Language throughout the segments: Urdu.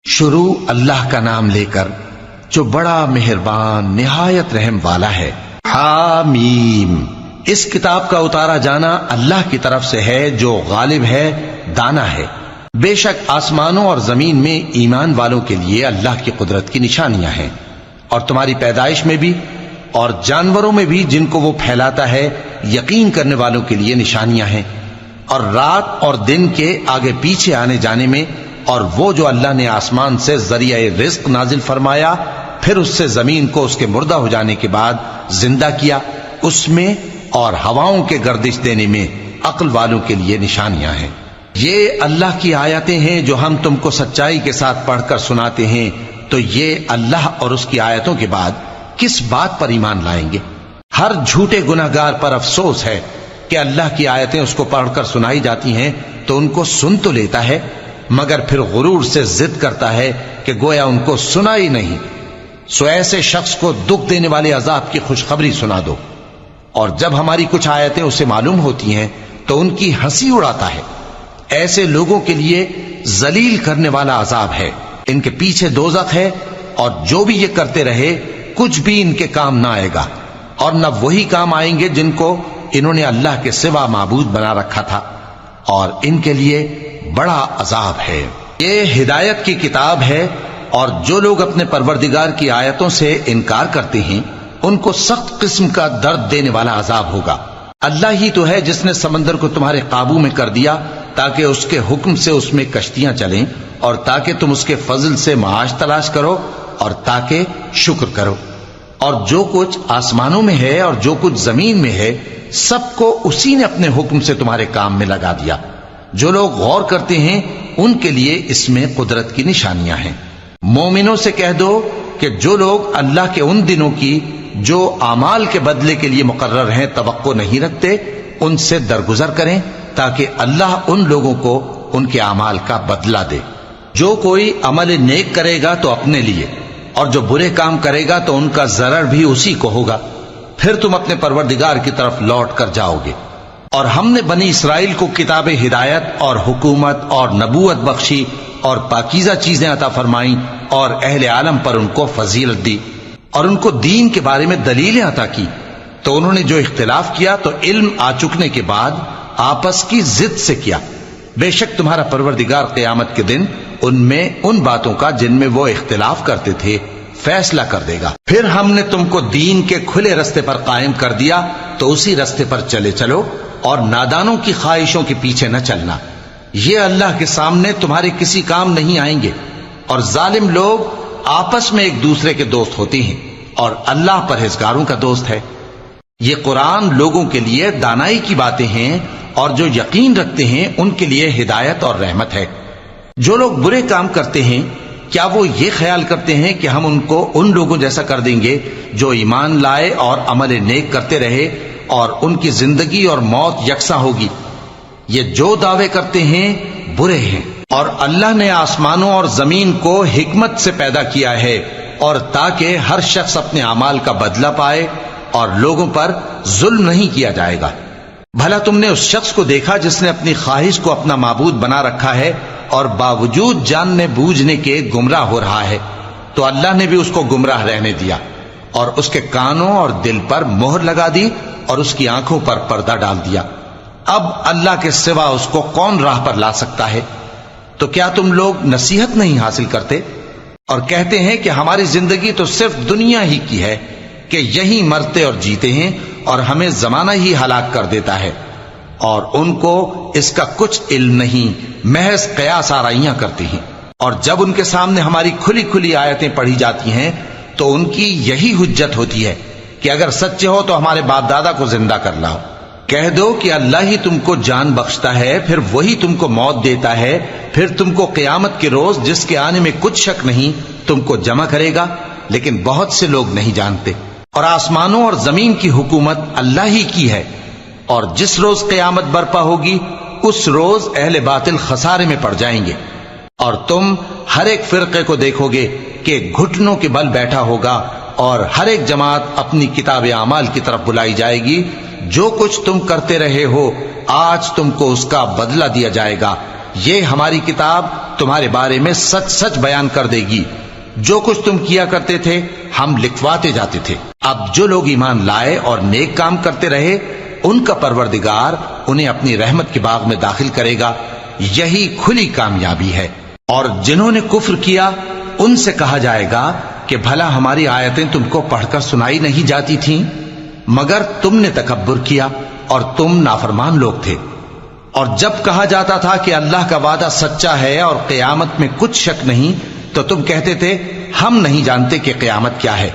شروع اللہ کا نام لے کر جو بڑا مہربان نہایت رحم والا ہے۔ حامیم، اس کتاب کا اتارا جانا اللہ کی طرف سے ہے جو غالب ہے، دانا ہے۔ بے شک آسمانوں اور زمین میں ایمان والوں کے لیے اللہ کی قدرت کی نشانیاں ہیں، اور تمہاری پیدائش میں بھی اور جانوروں میں بھی جن کو وہ پھیلاتا ہے یقین کرنے والوں کے لیے نشانیاں ہیں، اور رات اور دن کے آگے پیچھے آنے جانے میں، اور وہ جو اللہ نے آسمان سے ذریعہ رزق نازل فرمایا پھر اس سے زمین کو اس کے مردہ ہو جانے کے بعد زندہ کیا، اس میں اور ہواؤں کے گردش دینے میں عقل والوں کے لیے نشانیاں ہیں۔ یہ اللہ کی آیتیں ہیں جو ہم تم کو سچائی کے ساتھ پڑھ کر سناتے ہیں، تو یہ اللہ اور اس کی آیتوں کے بعد کس بات پر ایمان لائیں گے؟ ہر جھوٹے گناہگار پر افسوس ہے کہ اللہ کی آیتیں اس کو پڑھ کر سنائی جاتی ہیں تو ان کو سن تو لیتا ہے، مگر پھر غرور سے ضد کرتا ہے کہ گویا ان کو سنا ہی نہیں۔ سو ایسے شخص کو دکھ دینے والے عذاب کی خوشخبری سنا دو، اور جب ہماری کچھ آیتیں اسے معلوم ہوتی ہیں تو ان کی ہنسی اڑاتا ہے۔ ایسے لوگوں کے لیے ذلیل کرنے والا عذاب ہے، ان کے پیچھے دوزخ ہے، اور جو بھی یہ کرتے رہے کچھ بھی ان کے کام نہ آئے گا، اور نہ وہی کام آئیں گے جن کو انہوں نے اللہ کے سوا معبود بنا رکھا تھا، اور ان کے لیے بڑا عذاب ہے۔ یہ ہدایت کی کتاب ہے، اور جو لوگ اپنے پروردگار کی آیتوں سے انکار کرتے ہیں ان کو سخت قسم کا درد دینے والا عذاب ہوگا۔ اللہ ہی تو ہے جس نے سمندر کو تمہارے قابو میں کر دیا تاکہ اس کے حکم سے اس میں کشتیاں چلیں، اور تاکہ تم اس کے فضل سے معاش تلاش کرو، اور تاکہ شکر کرو۔ اور جو کچھ آسمانوں میں ہے اور جو کچھ زمین میں ہے سب کو اسی نے اپنے حکم سے تمہارے کام میں لگا دیا۔ جو لوگ غور کرتے ہیں ان کے لیے اس میں قدرت کی نشانیاں ہیں۔ مومنوں سے کہہ دو کہ جو لوگ اللہ کے ان دنوں کی جو اعمال کے بدلے کے لیے مقرر ہیں توقع نہیں رکھتے ان سے درگزر کریں تاکہ اللہ ان لوگوں کو ان کے اعمال کا بدلہ دے۔ جو کوئی عمل نیک کرے گا تو اپنے لیے، اور جو برے کام کرے گا تو ان کا ضرر بھی اسی کو ہوگا، پھر تم اپنے پروردگار کی طرف لوٹ کر جاؤ گے۔ اور ہم نے بنی اسرائیل کو کتاب ہدایت اور حکومت اور نبوت بخشی اور پاکیزہ چیزیں عطا فرمائیں، اور اہل عالم پر ان کو فضیلت دی، اور ان کو دین کے بارے میں دلیلیں عطا کی، تو انہوں نے جو اختلاف کیا تو علم آ چکنے کے بعد آپس کی ضد سے کیا۔ بے شک تمہارا پروردگار قیامت کے دن ان میں ان باتوں کا جن میں وہ اختلاف کرتے تھے فیصلہ کر دے گا۔ پھر ہم نے تم کو دین کے کھلے رستے پر قائم کر دیا تو اسی رستے پر چلے چلو، اور نادانوں کی خواہشوں کے پیچھے نہ چلنا، یہ اللہ کے سامنے تمہارے کسی کام نہیں آئیں گے۔ اور ظالم لوگ آپس میں ایک دوسرے کے دوست ہوتے ہیں، اور اللہ پرہیزگاروں کا دوست ہے۔ یہ قرآن لوگوں کے لیے دانائی کی باتیں ہیں، اور جو یقین رکھتے ہیں ان کے لیے ہدایت اور رحمت ہے۔ جو لوگ برے کام کرتے ہیں کیا وہ یہ خیال کرتے ہیں کہ ہم ان کو ان لوگوں جیسا کر دیں گے جو ایمان لائے اور عمل نیک کرتے رہے، اور ان کی زندگی اور موت یکساں ہوگی؟ یہ جو دعوے کرتے ہیں برے ہیں۔ اور اللہ نے آسمانوں اور زمین کو حکمت سے پیدا کیا ہے، اور تاکہ ہر شخص اپنے اعمال کا بدلہ پائے، اور لوگوں پر ظلم نہیں کیا جائے گا۔ بھلا تم نے اس شخص کو دیکھا جس نے اپنی خواہش کو اپنا معبود بنا رکھا ہے اور باوجود جاننے بوجھنے کے گمراہ ہو رہا ہے؟ تو اللہ نے بھی اس کو گمراہ رہنے دیا، اور اس کے کانوں اور دل پر مہر لگا دی، اور اس کی آنکھوں پر پردہ ڈال دیا۔ اب اللہ کے سوا اس کو کون راہ پر لا سکتا ہے؟ تو کیا تم لوگ نصیحت نہیں حاصل کرتے اور کہتے ہیں کہ ہماری زندگی تو صرف دنیا ہی کی ہے، کہ یہی مرتے اور جیتے ہیں، اور ہمیں زمانہ ہی ہلاک کر دیتا ہے؟ اور ان کو اس کا کچھ علم نہیں، محض قیاس آرائیاں کرتے ہیں۔ اور جب ان کے سامنے ہماری کھلی کھلی آیتیں پڑھی جاتی ہیں تو ان کی یہی حجت ہوتی ہے کہ اگر سچے ہو تو ہمارے باپ دادا کو زندہ کر لاؤ۔ کہہ دو کہ اللہ ہی تم کو جان بخشتا ہے، پھر وہی تم کو موت دیتا ہے، پھر تم کو قیامت کے روز جس کے آنے میں کچھ شک نہیں تم کو جمع کرے گا، لیکن بہت سے لوگ نہیں جانتے۔ اور آسمانوں اور زمین کی حکومت اللہ ہی کی ہے، اور جس روز قیامت برپا ہوگی اس روز اہل باطل خسارے میں پڑ جائیں گے۔ اور تم ہر ایک فرقے کو دیکھو گے کہ گھٹنوں کے بل بیٹھا ہوگا، اور ہر ایک جماعت اپنی کتاب اعمال کی طرف بلائی جائے گی۔ جو کچھ تم کرتے رہے ہو آج تم کو اس کا بدلہ دیا جائے گا، یہ ہماری کتاب تمہارے بارے میں سچ سچ بیان کر دے گی. جو کچھ تم کیا کرتے تھے ہم لکھواتے جاتے تھے. اب جو لوگ ایمان لائے اور نیک کام کرتے رہے ان کا پروردگار انہیں اپنی رحمت کے باغ میں داخل کرے گا. یہی کھلی کامیابی ہے. اور جنہوں نے کفر کیا ان سے کہا جائے گا کہ بھلا ہماری آیتیں تم کو پڑھ کر سنائی نہیں جاتی تھیں؟ مگر تم نے تکبر کیا اور تم نافرمان لوگ تھے. اور جب کہا جاتا تھا کہ اللہ کا وعدہ سچا ہے اور قیامت میں کچھ شک نہیں تو تم کہتے تھے ہم نہیں جانتے کہ قیامت کیا ہے،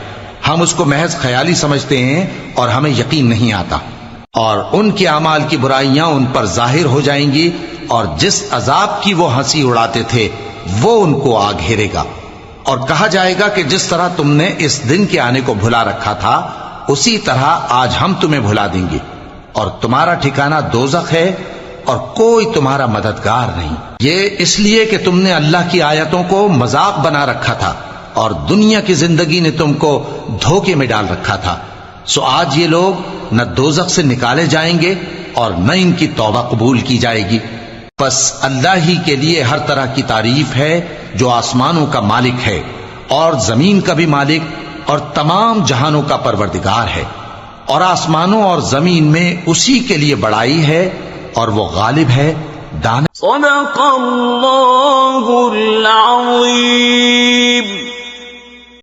ہم اس کو محض خیالی سمجھتے ہیں اور ہمیں یقین نہیں آتا. اور ان کے اعمال کی برائیاں ان پر ظاہر ہو جائیں گی اور جس عذاب کی وہ ہنسی اڑاتے تھے وہ ان کو آ گھیرے گا. اور کہا جائے گا کہ جس طرح تم نے اس دن کے آنے کو بھلا رکھا تھا اسی طرح آج ہم تمہیں بھلا دیں گے، اور تمہارا ٹھکانہ دوزخ ہے اور کوئی تمہارا مددگار نہیں. یہ اس لیے کہ تم نے اللہ کی آیتوں کو مذاق بنا رکھا تھا اور دنیا کی زندگی نے تم کو دھوکے میں ڈال رکھا تھا. سو آج یہ لوگ نہ دوزخ سے نکالے جائیں گے اور نہ ان کی توبہ قبول کی جائے گی. بس اللہ ہی کے لیے ہر طرح کی تعریف ہے جو آسمانوں کا مالک ہے اور زمین کا بھی مالک اور تمام جہانوں کا پروردگار ہے. اور آسمانوں اور زمین میں اسی کے لیے بڑائی ہے اور وہ غالب ہے دانا. صدق اللہ العظیم.